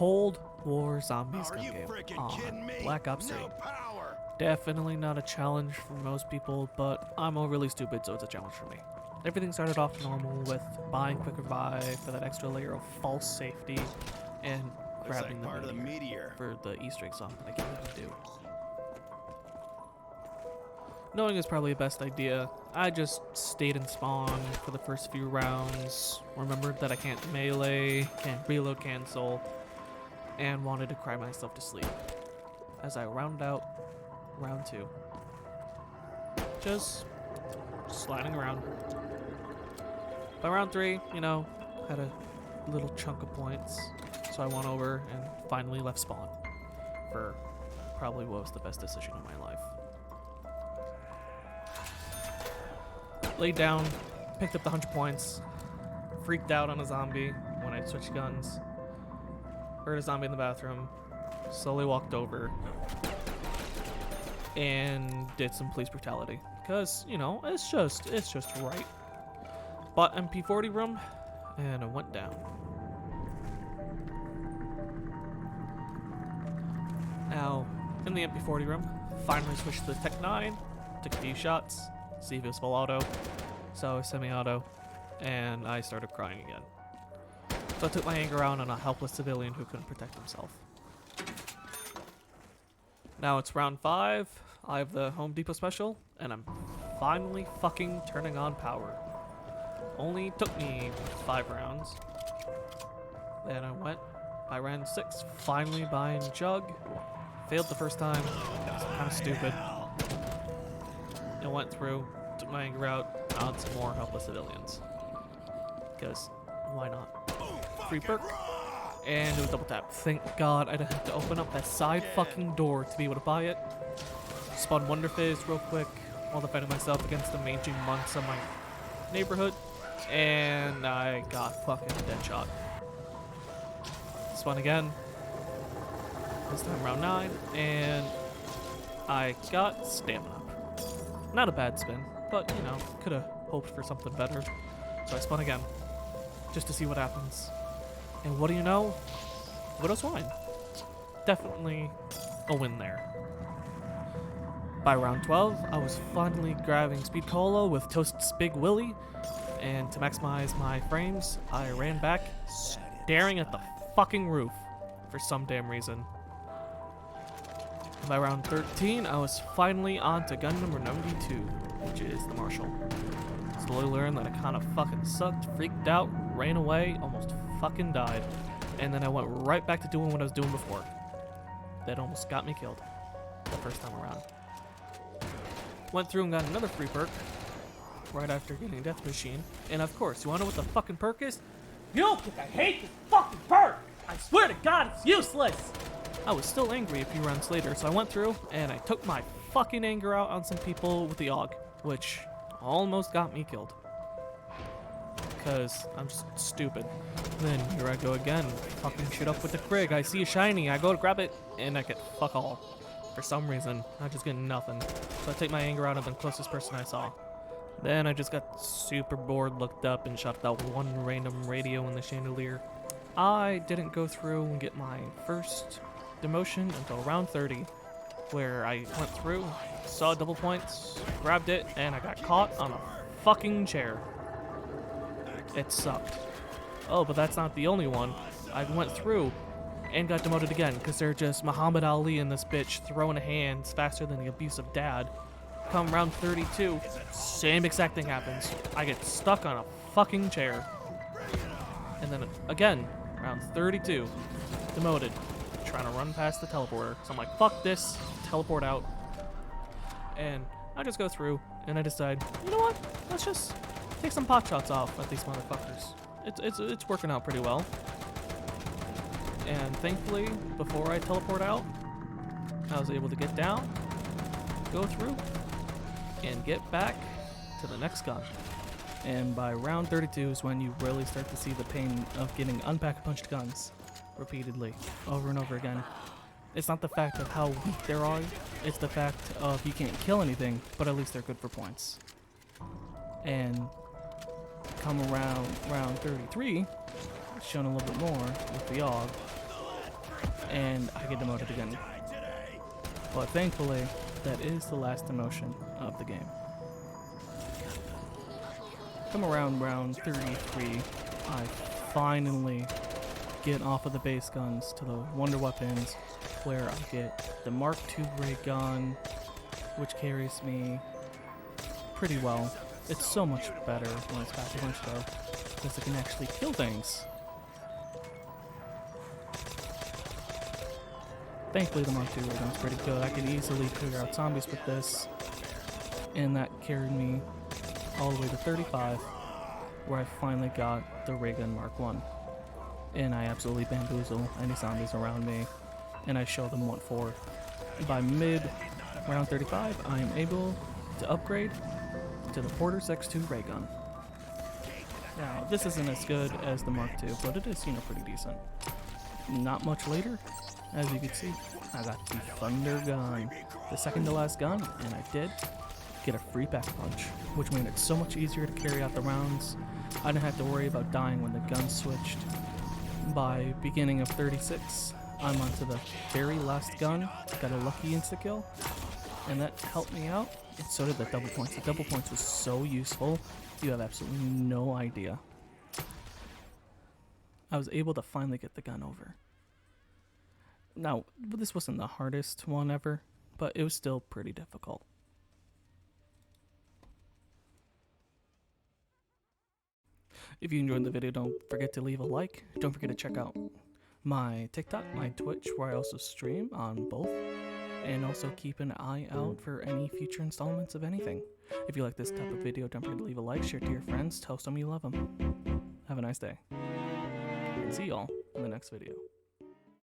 Cold War Zombies Are gun you game freaking on kidding me? Black Ops 3. No power. Definitely not a challenge for most people, but I'm overly stupid, so it's a challenge for me. Everything started off normal with buying Quick Revive for that extra layer of false safety and Looks grabbing like part of the meteor. for the Easter egg song that I can't even do. Knowing is probably the best idea. I just stayed in spawn for the first few rounds, remembered that I can't melee, can't reload cancel, and wanted to cry myself to sleep as I round out round 2. Just sliding around. By round 3, had a little chunk of points, so I went over and finally left spawn for probably what was the best decision of my life. Laid down, picked up the 100 points, freaked out on a zombie when I switched guns, heard a zombie in the bathroom, slowly walked over, and did some police brutality. Because, it's just right. Bought MP40 room, and I went down. Now, in the MP40 room, finally switched to the Tech 9, took a few shots, see if it was full auto, so semi-auto, and I started crying again. So I took my anger out on a helpless civilian who couldn't protect himself. Now it's round 5, I have the Home Depot special, and I'm finally fucking turning on power. Only took me 5 rounds. Then I went by round 6, finally buying Jug. Failed the first time, it was kind of stupid. It went through, took my anger out on some more helpless civilians. Because, why not? Free perk, and it was double tap. Thank God I didn't have to open up that side fucking door to be able to buy it. Spun Wonder Fizz real quick while defending myself against the mangy monks of my neighborhood, and I got fucking deadshot. Spun again, this time round 9, and I got stamina. Not a bad spin, but could have hoped for something better. So I spun again, just to see what happens. And what do you know? Widow's Wine. Definitely a win there. By round 12, I was finally grabbing Speed Cola with Toast's Big Willie, and to maximize my frames, I ran back, staring at the fucking roof for some damn reason. By round 13, I was finally on to gun number 92, which is the Marshall. Slowly learned that I kind of fucking sucked, freaked out, ran away, almost fucking died, and then I went right back to doing what I was doing before. That almost got me killed the first time around. Went through and got another free perk right after getting Death Machine, and of course, you wanna know what the fucking perk is? You don't think I hate this fucking perk! I swear to God, it's useless! I was still angry a few rounds later, so I went through and I took my fucking anger out on some people with the AUG, which almost got me killed. Because I'm just stupid. Then here I go again, fucking shit up with the Krig. I see a shiny, I go to grab it, and I get fuck all. For some reason, I just get nothing. So I take my anger out on the closest person I saw. Then I just got super bored, looked up, and shot that one random radio in the chandelier. I didn't go through and get my first demotion until round 30, where I went through, saw double points, grabbed it, and I got caught on a fucking chair. It sucked. Oh, but that's not the only one. I went through and got demoted again, because they're just Muhammad Ali in this bitch throwing hands faster than the abusive dad. Come round 32, same exact thing happens. I get stuck on a fucking chair. And then again, round 32, demoted, trying to run past the teleporter. So I'm like, fuck this, teleport out. And I just go through and I decide, you know what? Let's just take some pot shots off at these motherfuckers. It's working out pretty well. And thankfully, before I teleport out, I was able to get down, go through, and get back to the next gun. And by round 32 is when you really start to see the pain of getting unpack-punched guns repeatedly, over and over again. It's not the fact of how weak they are, it's the fact of you can't kill anything, but at least they're good for points. And come around round 33, shown a little bit more with the AUG, and I get demoted again. But thankfully, that is the last demotion of the game. Come around round 33, I finally get off of the base guns to the wonder weapons, where I get the Mark II ray gun, which carries me pretty well. It's so much better when it's pack a punch though, because it can actually kill things. Thankfully the Mark II ray gun's pretty good. I can easily figure out zombies with this, and that carried me all the way to 35, where I finally got the ray gun Mark I. And I absolutely bamboozle any zombies around me, and I show them what for. By mid round 35, I am able to upgrade to the Porter's X2 ray gun. Now, this isn't as good as the Mark II, but it is, pretty decent. Not much later, as you can see, I got the Thunder gun, the second to last gun, and I did get a free pack punch, which made it so much easier to carry out the rounds. I didn't have to worry about dying when the gun switched. By beginning of 36, I'm onto the very last gun, got a lucky insta-kill, and that helped me out, and so did the double points. The double points was so useful, you have absolutely no idea. I was able to finally get the gun over. Now, this wasn't the hardest one ever, but it was still pretty difficult. If you enjoyed the video, don't forget to leave a like. Don't forget to check out my TikTok, my Twitch, where I also stream on both. And also keep an eye out for any future installments of anything. If you like this type of video, don't forget to leave a like, share it to your friends, tell some you love them. Have a nice day. And see y'all in the next video.